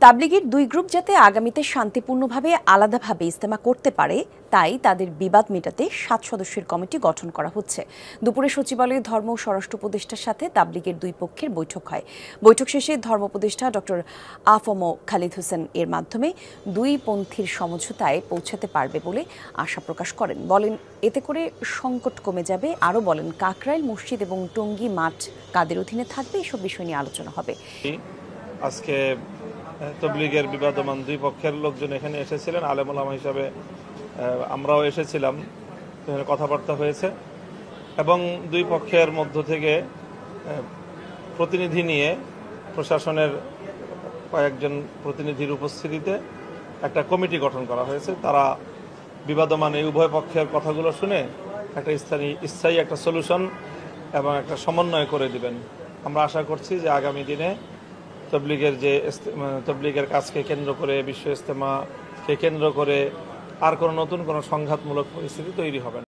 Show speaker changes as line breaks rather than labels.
তাবলিগের দুই গ্রুপ যাতে আগামীতে শান্তিপূর্ণভাবে আলাদাভাবে ইজতেমা করতে পারে তাই তাদের বিবাদ মেটাতে 7 সদস্যের কমিটি গঠন করা হচ্ছে। দুপুরে সচিবালয়ে ধর্ম ও স্বরাষ্ট্র উপদেষ্টার সাথে তাবলিগের দুই পক্ষের বৈঠক হয়। বৈঠক শেষে ধর্ম উপদেষ্টা ডক্টর আফম খালিদ হোসেন এর মাধ্যমে দুই পন্থীর সমঝোতায় পৌঁছাতে পারবে বলে আশা প্রকাশ করেন। বলেন এতে করে সংকট কমে যাবে। আরও বলেন কাকরাইল মসজিদ এবং টঙ্গী মাঠ কাদের অধীনে থাকবে এসব বিষয় নিয়ে আলোচনা হবে।
আজকে তবলিগের বিবাদমান দুই পক্ষের লোকজন এখানে এসেছিলেন, আলেম ওলামা হিসাবে আমরাও এসেছিলাম, এখানে কথাবার্তা হয়েছে এবং দুই পক্ষের মধ্য থেকে প্রতিনিধি নিয়ে প্রশাসনের কয়েকজন প্রতিনিধির উপস্থিতিতে একটা কমিটি গঠন করা হয়েছে। তারা বিবাদমান এই উভয় পক্ষের কথাগুলো শুনে একটা স্থায়ী একটা সলিউশন এবং একটা সমন্বয় করে দিবেন। আমরা আশা করছি যে আগামী দিনে তবলিগের কাজকে কেন্দ্র করে, বিশ্ব ইজতেমাকে কেন্দ্র করে আর কোনো নতুন কোনো সংঘাতমূলক পরিস্থিতি তৈরি হবে না।